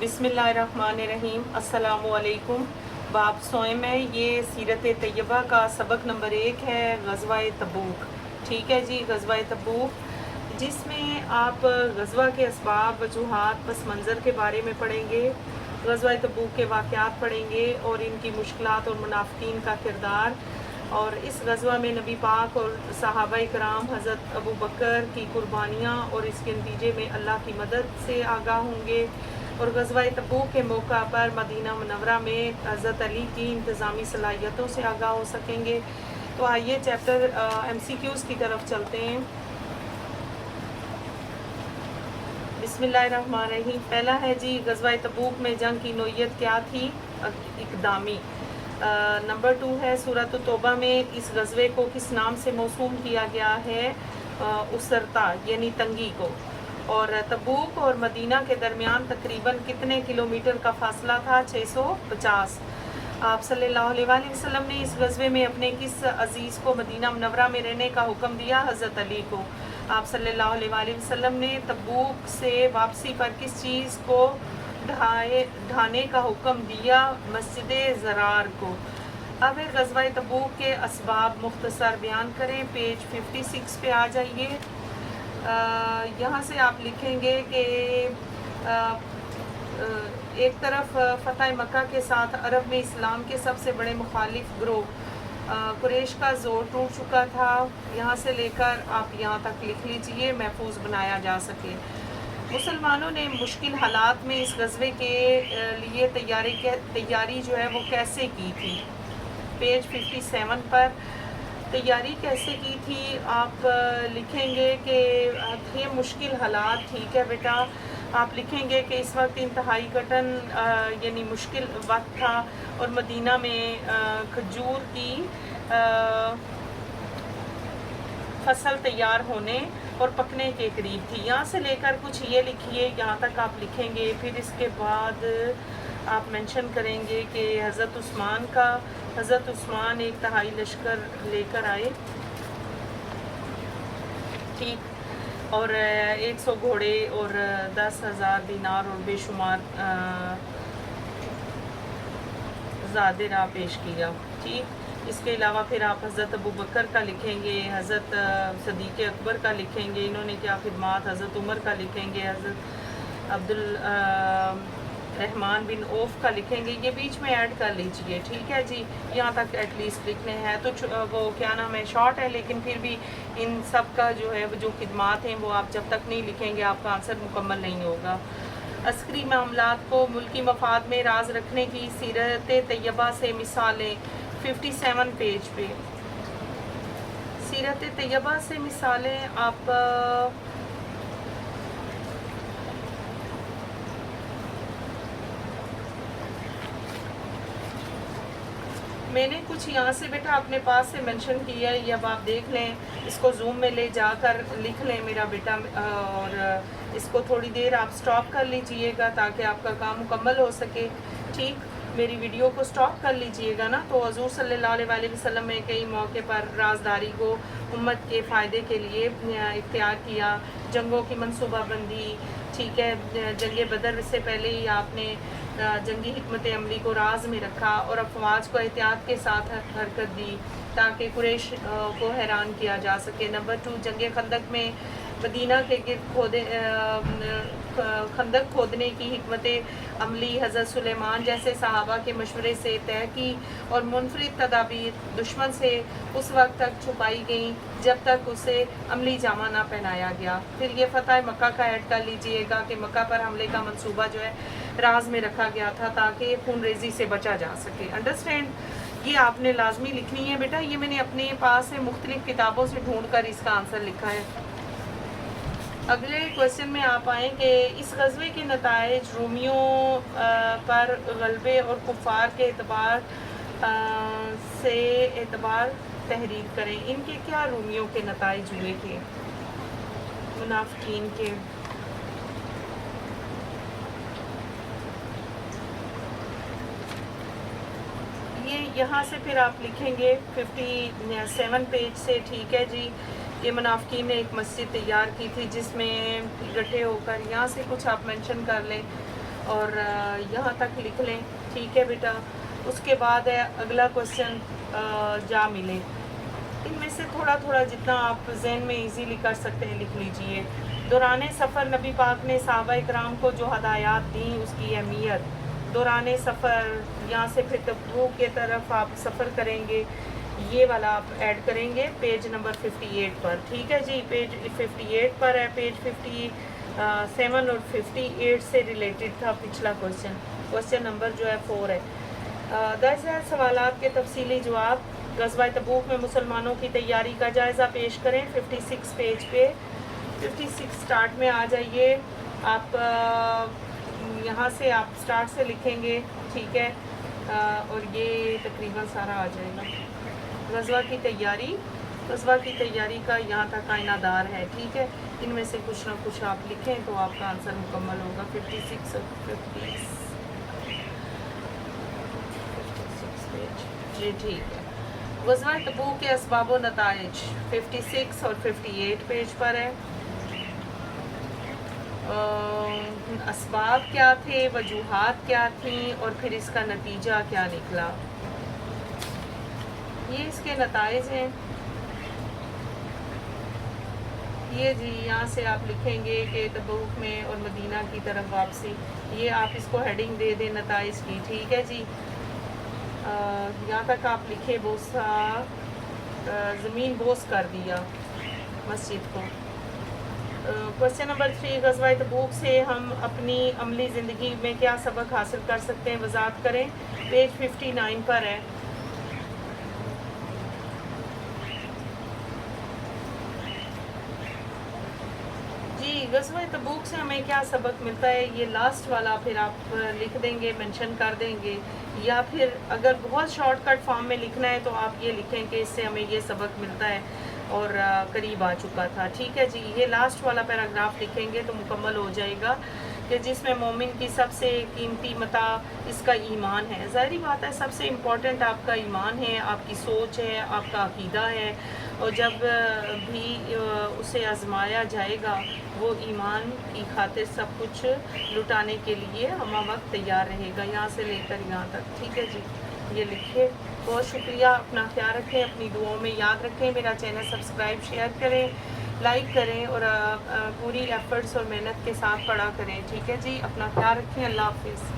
बिस्मिल्लाहिर्रहमानिर्रहीम। अस्सलामुअलैकुम। बाब सोए में ये सीरत तैयबा का सबक नंबर 1 है, ग़ज़वा तबूक। ठीक है जी, ग़ज़वा तबूक जिसमें आप ग़ज़वा के असबाब, वजूहात, पस मंज़र के बारे में पढ़ेंगे, ग़ज़वा तबूक के वाक़यात पढ़ेंगे और इनकी मुश्किलात और मुनाफ़िकीन का किरदार। और इस ग़ज़वा में नबी पाक और सहाबा इकराम, हज़रत अबू बकर की कुर्बानियाँ और इसके नतीजे में अल्लाह की मदद से आगाह होंगे। और ग़ज़वा तबूक के मौका पर मदीना मुनव्वरा में हज़रत अली की इंतज़ामी सलाहियतों से आगाह हो सकेंगे। तो आइए चैप्टर MCQs की तरफ चलते हैं। बिस्मिल्लाहिर्रहमानिर्रहीम। पहला है जी, ग़ज़वा तबूक में जंग की नोयत क्या थी? इक़दामी। नंबर 2 है, सूरत तौबा में इस ग़ज़वे को किस नाम से मौसूम किया गया है? उसरता यानी तंगी को। और तबूक और मदीना के दरमियान तकरीबन कितने किलोमीटर का फ़ासला था? 650। आप सल्लल्लाहु अलैहि वसल्लम ने इस ग़ज़वे में अपने किस अज़ीज़ को मदीना मुनव्वरा में रहने का हुक्म दिया? हज़रत अली को। आप सल्लल्लाहु अलैहि वसल्लम ने तबूक से वापसी पर किस चीज़ को ढाने का हुक्म दिया? मस्जिद ज़रार को। अब ग़ज़वा तबूक के असबाब मुख्तसर बयान करें। पेज 56 पे आ जाइए। यहाँ से आप लिखेंगे कि एक तरफ फ़तह मक्का के साथ अरब में इस्लाम के सबसे बड़े मुखालिफ ग्रोह कुरैश का ज़ोर टूट चुका था। यहाँ से लेकर आप यहाँ तक लिख लीजिए, महफूज बनाया जा सके। मुसलमानों ने मुश्किल हालात में इस ग़ज़वे के लिए तैयारी जो है वो कैसे की थी? पेज 57 पर तैयारी कैसे की थी? आप लिखेंगे कि ये मुश्किल हालात, ठीक है बेटा। आप लिखेंगे कि इस वक्त इंतहाई कठिन यानी मुश्किल वक्त था और मदीना में खजूर की फसल तैयार होने और पकने के करीब थी। यहाँ से लेकर कुछ ये लिखिए, यहाँ तक आप लिखेंगे। फिर इसके बाद आप मेंशन करेंगे कि हज़रत उस्मान एक तिहाई लश्कर लेकर आए, ठीक, और 100 घोड़े और 10,000 दीनार और बेशुमार ज़ादिरा पेश किया, ठीक। इसके अलावा फिर आप हज़रत अबू बकर का लिखेंगे, हज़रत सदीक़ अकबर का लिखेंगे, इन्होंने क्या खिदमात, हज़रत उमर का लिखेंगे, हज़रत अब्दुल रहमान बिन औफ का लिखेंगे। ये बीच में ऐड कर लीजिए, ठीक है जी। यहाँ तक एटलीस्ट लिखने हैं। तो वो क्या नाम है, शॉर्ट है, लेकिन फिर भी इन सब का जो है जो खिदमात हैं वो आप जब तक नहीं लिखेंगे आपका आंसर मुकम्मल नहीं होगा। अस्करी मामलात को मुल्की मफाद में राज रखने की सीरत तैयबा से मिसालें। 57 पेज पे सीरत तैयबा से मिसालें आप मैंने कुछ यहाँ से बेटा अपने पास से मेंशन किया है, ये अब आप देख लें, इसको जूम में ले जाकर लिख लें मेरा बेटा, और इसको थोड़ी देर आप स्टॉप कर लीजिएगा ताकि आपका काम मुकम्मल हो सके, ठीक। मेरी वीडियो को स्टॉप कर लीजिएगा ना। तो हज़ूर सल्लल्लाहु अलैहि वसल्लम ने कई मौके पर राजदारी को उम्मत के फ़ायदे के लिए इख्तियार किया। जंगों की मनसूबाबंदी, ठीक है। जंग बदर से पहले ही आपने जंगी हिकमत अमली को राज में रखा और अफवाज को एहतियात के साथ हरकत दी ताकि कुरैश को हैरान किया जा सके। नंबर 2, जंग खंदक में मदीना के गिर्द खंदक खोदने की हिकमत अमली हज़रत सुलेमान जैसे सहाबा के मशवरे से तय की और मुनफरिद तदाबीर दुश्मन से उस वक्त तक छुपाई गई जब तक उसे अमली जामा ना पहनाया गया। फिर ये फ़तह मक्का का ऐड कर लीजिएगा कि मक्का पर हमले का मंसूबा जो है राज में रखा गया था ताकि खून रेजी से बचा जा सके। अंडरस्टैंड? ये आपने लाजमी लिखनी है बेटा। ये मैंने अपने पास से मुख्तलिफ किताबों से ढूंढ कर इसका आंसर लिखा है। अगले क्वेश्चन में आप आएँ कि इस ग़ज़वे के नताइज रोमियों पर ग़लबे और कुफ़ार के एतबार तहरीर करें। इनके क्या रोमियों के नताइज हुए थे मुनाफ़िकीन के? ये यहाँ से फिर आप लिखेंगे 57 पेज से, ठीक है जी। ये मुनाफ़िकीन ने एक मस्जिद तैयार की थी जिसमें इकट्ठे होकर, यहाँ से कुछ आप मेंशन कर लें। اور یہاں تک لکھ لیں. ٹھیک ہے بیٹا. اس کے بعد ہے اگلا کوشچن جا ملے. ان میں سے تھوڑا تھوڑا جتنا آپ ذہن میں ایزیلی کر سکتے ہیں لکھ لیجئے. دوران سفر نبی پاک نے صحابہ اکرام کو جو ہدایات دیں اس کی اہمیت. دوران سفر یہاں سے پھر تبوک کی طرف آپ سفر کریں گے, یہ والا آپ ایڈ کریں گے پیج نمبر 58 پر. ٹھیک ہے جی. پیج 58 پر ہے. پیج 57 اور 58 سے ریلیٹڈ تھا پچھلا کوشچن. کوشچن نمبر جو ہے 4 ہے. درج ذیل سوالات کے تفصیلی جواب. غزوہ تبوک میں مسلمانوں کی تیاری کا جائزہ پیش کریں. 56 پیج پہ 56 سٹارٹ میں آ جائیے آپ. یہاں سے آپ سٹارٹ سے لکھیں گے. ٹھیک ہے. اور یہ تقریباً سارا آ جائے گا. غزوہ کی تیاری. غزوہ کی تیاری کا یہاں تک آئینہ دار ہے. ٹھیک ہے. ان میں سے کچھ نہ کچھ آپ لکھیں تو آپ کا آنسر مکمل ہوگا. 56 اور 56 پیج. جی ٹھیک ہے. غزوہ تبوک کے اسباب و نتائج 56 اور 58 پیج پر ہے. اسباب کیا تھے, وجوہات کیا تھیں, اور پھر اس کا نتیجہ کیا نکلا. یہ اس کے نتائج ہیں. یہ جی یہاں سے آپ لکھیں گے کہ تبوک میں اور مدینہ کی طرف واپسی. یہ آپ اس کو ہیڈنگ دے دیں نتائج کی. ٹھیک ہے جی. یہاں تک آپ لکھے بوسا زمین بوس کر دیا مسجد کو. کوشچن نمبر 3 غزوہ تبوک سے ہم اپنی عملی زندگی میں کیا سبق حاصل کر سکتے ہیں, وضاحت کریں. پیج 59 پر ہے. جی غزوہ تبوک سے ہمیں کیا سبق ملتا ہے, یہ لاسٹ والا پھر آپ لکھ دیں گے, مینشن کر دیں گے, یا پھر اگر بہت شارٹ کٹ فارم میں لکھنا ہے تو آپ یہ لکھیں کہ اس سے ہمیں یہ سبق ملتا ہے اور قریب آ چکا تھا. ٹھیک ہے جی. یہ لاسٹ والا پیراگراف لکھیں گے تو مکمل ہو جائے گا کہ جس میں مومن کی سب سے قیمتی متاع اس کا ایمان ہے. ظاہری بات ہے سب سے امپورٹنٹ آپ کا ایمان ہے, آپ کی سوچ ہے, آپ کا عقیدہ ہے. اور جب بھی اسے آزمایا جائے گا وہ ایمان کی خاطر سب کچھ لٹانے کے لیے ہمہ وقت تیار رہے گا, یہاں سے لے کر یہاں تک. ٹھیک ہے جی. یہ لکھے. بہت شکریہ. اپنا خیال رکھیں, اپنی دعاؤں میں یاد رکھیں. میرا چینل سبسکرائب شیئر کریں, لائک کریں, اور پوری ایفرٹس اور محنت کے ساتھ پڑھا کریں. ٹھیک ہے جی. اپنا خیال رکھیں. اللہ حافظ.